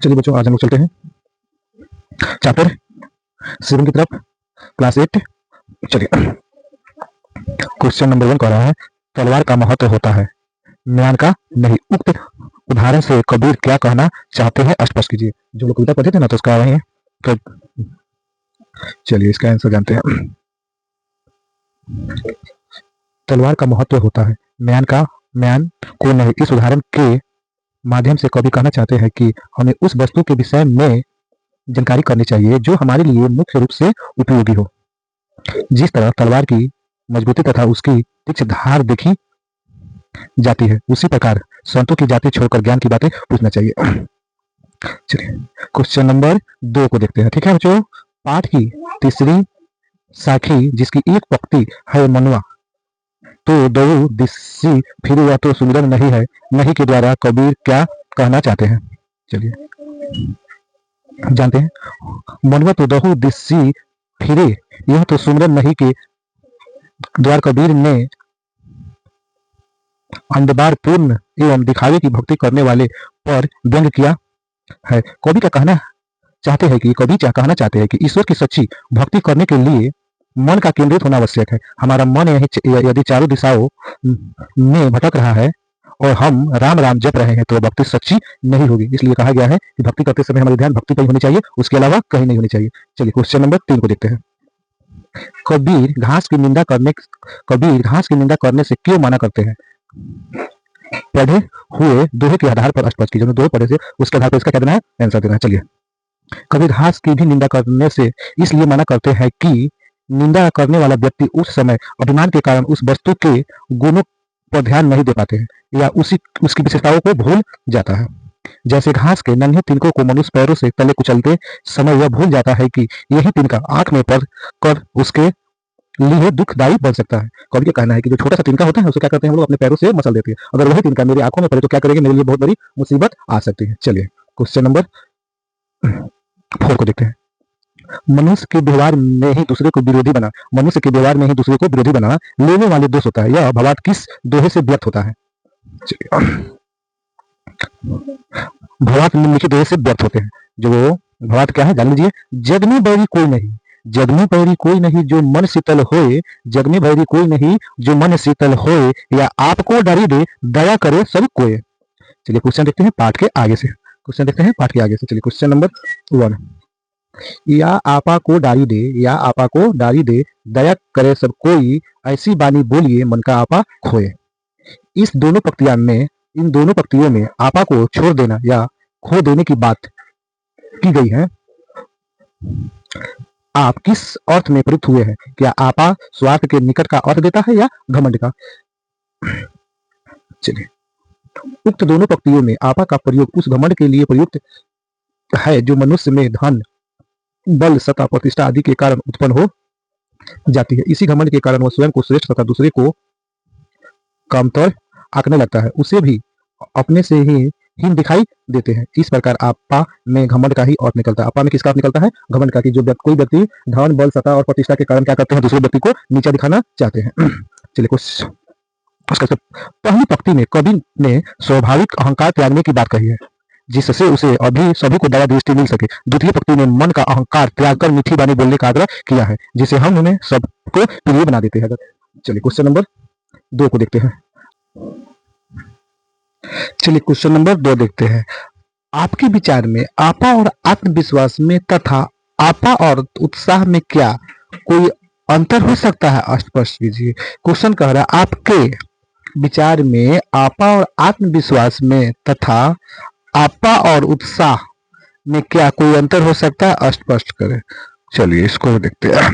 चलिए बच्चों, आज हम लोग चलते हैं चैप्टर 7 की तरफ, क्लास 8। चलिए, क्वेश्चन नंबर 1 कह रहा है, तलवार का महत्व होता है, म्यान का नहीं। उक्त उदाहरण से कबीर क्या कहना चाहते हैं, स्पष्ट कीजिए। जो लोग कविता पढ़े थे ना, तो उसका वही है। तो चलिए इसका आंसर जानते हैं। तलवार का महत्व होता है, म्यान को नहीं। इस उदाहरण के माध्यम से कवि कहना चाहते हैं कि हमें उस वस्तु के विषय में जानकारी करनी चाहिए जो हमारे लिए मुख्य रूप से उपयोगी हो। जिस तरह तलवार की मजबूती तथा उसकी तीक्ष्ण धार देखी जाती है, उसी प्रकार संतों की जाति छोड़कर ज्ञान की बातें पूछना चाहिए। चलिए क्वेश्चन नंबर 2 को देखते हैं। ठीक है बच्चों, पाठ की तीसरी साखी जिसकी एक पंक्ति है, मनुआ तो दो दिशी फिर वह तो सुमिरन नहीं है, नहीं के द्वारा कबीर क्या कहना चाहते हैं। चलिए जानते हैं। मनुआ तो दहु दिशी फिरे, यह तो सुमिरन नहीं के द्वारा कबीर ने अंधबार पूर्ण एवं दिखावे की भक्ति करने वाले पर व्यंग किया है। कवि क्या कहना चाहते हैं कि कहना चाहते हैं कि ईश्वर की सच्ची भक्ति करने के लिए मन का केंद्रित होना आवश्यक है। हमारा मन यदि चारों दिशाओं में भटक रहा है और हम राम राम जप रहे हैं तो भक्ति सच्ची नहीं होगी। इसलिए कहा गया है कि भक्ति करते समय हमारे ध्यान भक्ति पर ही होनी चाहिए, उसके अलावा कहीं नहीं होनी चाहिए। चलिए क्वेश्चन नंबर 3 को देखते हैं। कबीर घास की निंदा करने से क्यों मना करते हैं। पढ़े हुए दोहे के आधार पर स्पष्ट कीजिए। दोहे पढ़े से उसके आधार पर इसका क्या देना है, आंसर देना है। चलिए, कबीर घास की भी निंदा करने से इसलिए मना करते हैं कि निंदा करने वाला व्यक्ति उस समय अभिमान के कारण उस वस्तु के गुणों पर ध्यान नहीं दे पाते हैं या उसकी विशेषताओं को भूल जाता है। जैसे घास के नन्हे तिनकों को मनुष्य पैरों से तले कुचलते समय यह भूल जाता है कि यही तिनका आंख में पड़ कर उसके लिए दुखदायी बन सकता है। कवि का कहना है कि जो छोटा सा तिनका होता है उसे क्या करते हैं हम लोग अपने पैरों से मसल देते हैं। अगर वही तिनका मेरी आंखों में पड़े तो क्या करेंगे, मेरे लिए बहुत बड़ी मुसीबत आ सकती है। चलिए क्वेश्चन नंबर 4 को देखते हैं। मनुष्य के व्यवहार में ही दूसरे को विरोधी बनाना लेने वाले दोष होता है। यह भवात किस दोहे से व्यक्त होता है। भवात निम्नलिखित दोहे से व्यक्त होते हैं। जो भवात क्या है जान लीजिए। जग में बैरी कोई नहीं, जो मन शीतल होए, जग में बैरी कोई नहीं जो मन शीतल होए, या आपको डरी दे दया करे सब कोई। चलिए क्वेश्चन देखते हैं पाठ के आगे से। चलिए क्वेश्चन नंबर 1। या आपा को डारी दे दया करे सब कोई, ऐसी बानी बोलिए मन का आपा खोए। इन दोनों पंक्तियों में आपा को छोड़ देना या खो देने की बात की गई है। आप किस अर्थ में प्रयुक्त हुए हैं? क्या आपा स्वार्थ के निकट का अर्थ देता है या घमंड का? चलिए, उक्त दोनों पंक्तियों में आपा का प्रयोग उस घमंड के लिए प्रयुक्त है जो मनुष्य में धन, बल, सत्ता, प्रतिष्ठा आदि के कारण उत्पन्न हो जाती है। इसी घमंड के कारण वह स्वयं को श्रेष्ठ तथा दूसरे को कमतर आंकने लगता है, उसे भी अपने से ही हीन दिखाई देते हैं। इस प्रकार आपा में घमंड का ही अर्थ निकलता है। आपा में किसका अर्थ निकलता है? घमंड का। कि जो कोई व्यक्ति धन, बल, सत्ता और प्रतिष्ठा के कारण क्या करते हैं, दूसरे व्यक्ति को नीचा दिखाना चाहते हैं। चलिए पहली पंक्ति में कवि ने स्वाभाविक अहंकार त्यागने की बात कही है, जिससे उसे अभी सभी को दया दृष्टि मिल सके। द्वितीय पंक्ति में मन का अहंकार त्याग कर मीठी बानी बोलने का आग्रह किया है, जिसे हम उन्हें सबको प्रिय बना देते हैं। चलिए क्वेश्चन नंबर 2 को देखते हैं। आपके विचार में आपा और आत्मविश्वास में तथा आपा और उत्साह में क्या कोई अंतर हो सकता है? स्पष्ट कीजिए। क्वेश्चन कह रहा है आपके विचार में आपा और आत्मविश्वास में तथा आपा और उत्साह में क्या कोई अंतर हो सकता है? स्पष्ट करें। चलिए इसको देखते हैं।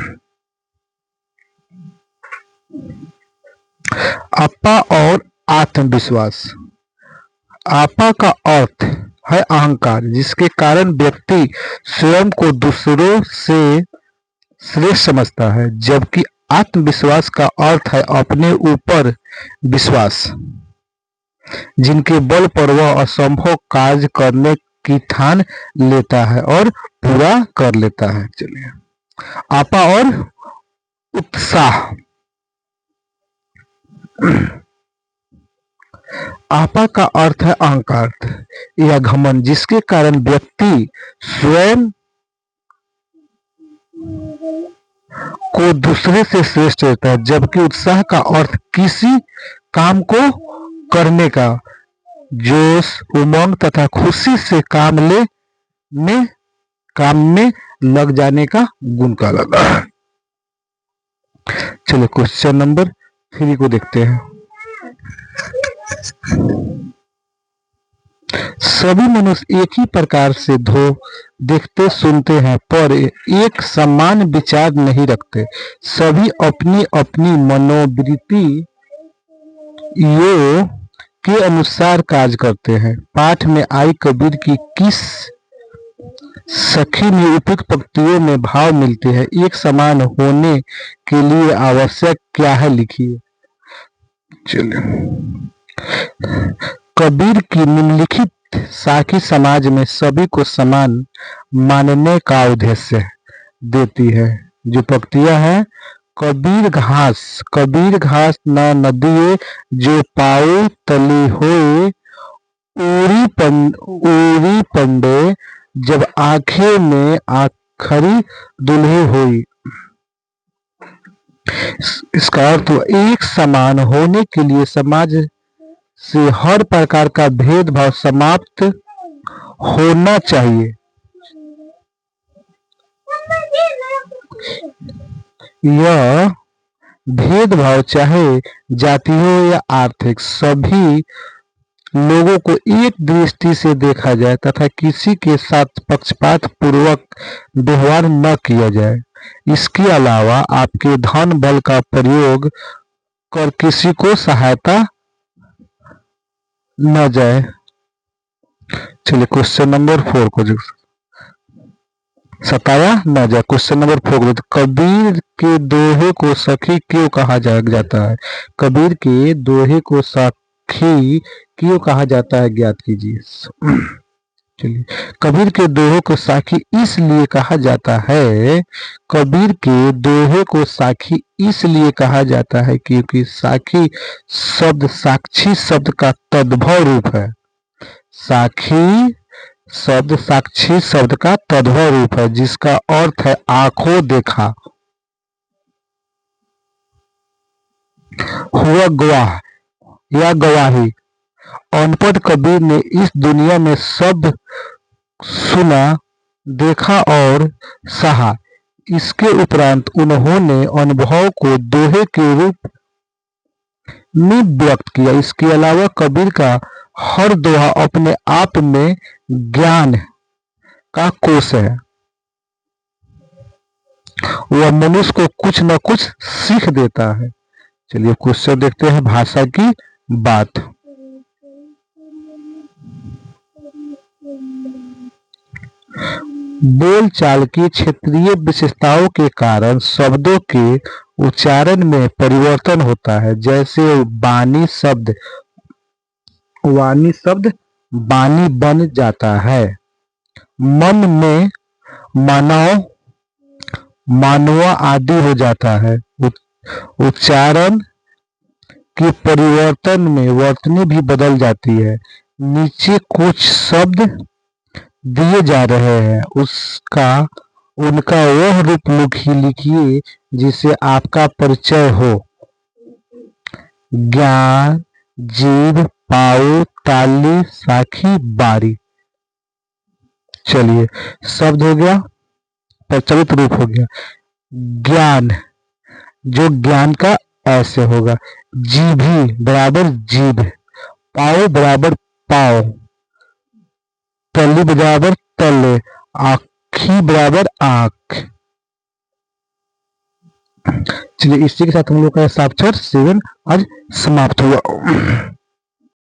आपा और आत्मविश्वास। आपा का अर्थ है अहंकार, जिसके कारण व्यक्ति स्वयं को दूसरों से श्रेष्ठ समझता है, जबकि आत्मविश्वास का अर्थ है अपने ऊपर विश्वास, जिनके बल पर वह असंभव कार्य करने की ठान लेता है और पूरा कर लेता है। चलिए आपा और उत्साह। आपा का अर्थ है अहंकार या घमंड, जिसके कारण व्यक्ति स्वयं को दूसरे से श्रेष्ठ रहता है, जबकि उत्साह का अर्थ किसी काम को करने का जोश, उमंग तथा खुशी से काम में लग जाने का गुण का लगा। चलिए क्वेश्चन नंबर 3 को देखते हैं। सभी मनुष्य एक ही प्रकार से देखते सुनते हैं, पर एक समान विचार नहीं रखते। सभी अपनी अपनी मनोवृत्ति के अनुसार कार्य करते हैं। पाठ में आई कबीर की किस सखी में उपयुक्त पंक्तियों में भाव मिलते हैं? एक समान होने के लिए आवश्यक क्या है, लिखिए। चलिए, कबीर की निम्नलिखित साखी समाज में सभी को समान मानने का उद्देश्य देती है। जो पंक्तियां हैं, कबीर घास न नदिए, जो पाओ तली होए, उरी पंडे, जब आंखें में आखरी दुल्हे हुई। इसका अर्थ एक समान होने के लिए समाज से हर प्रकार का भेदभाव समाप्त होना चाहिए। यह भेदभाव चाहे जाति हो या आर्थिक, सभी लोगों को एक दृष्टि से देखा जाए तथा किसी के साथ पक्षपात पूर्वक व्यवहार न किया जाए। इसके अलावा आपके धन बल का प्रयोग कर किसी को सहायता न जाए। चलिए क्वेश्चन नंबर 4 को सताया न जाए। क्वेश्चन नंबर 4 को, कबीर के दोहे को सखी क्यों कहा जाता है? कबीर के दोहे को सखी क्यों कहा जाता है, ज्ञात कीजिए। चलिए, कबीर के दोहे को साखी इसलिए कहा जाता है। कबीर के दोहे को साखी इसलिए कहा जाता है क्योंकि साखी शब्द साक्षी शब्द का तद्भव रूप है। साखी शब्द साक्षी शब्द का तद्भव रूप है, जिसका अर्थ है आंखों देखा हुआ गवाह या गवाही। अनपढ़ कबीर ने इस दुनिया में सब सुना, देखा और सहा। इसके उपरांत उन्होंने अनुभव को दोहे के रूप में व्यक्त किया। इसके अलावा कबीर का हर दोहा अपने आप में ज्ञान का कोश है। वह मनुष्य को कुछ न कुछ सीख देता है। चलिए क्वेश्चन देखते हैं, भाषा की बात। बोलचाल की क्षेत्रीय विशेषताओं के कारण शब्दों के उच्चारण में परिवर्तन होता है। जैसे वाणी शब्द वाणी बन जाता है। मन में मानवा आदि हो जाता है। उच्चारण के परिवर्तन में वर्तनी भी बदल जाती है। नीचे कुछ शब्द दिए जा रहे हैं, उनका वह रूप लिखिए जिससे आपका परिचय हो। ज्ञान, जीव, पाऊ, ताली, साखी, बारी। चलिए, शब्द हो गया, प्रचलित रूप हो गया। ज्ञान, जो ज्ञान का ऐसे होगा। जीभी बराबर जीभ, पाऊ बराबर पाव, तली बराबर तले, आँखी बराबर आँख। चलिए, इसी के साथ हम लोग का साक्षर 7 आज समाप्त हुआ।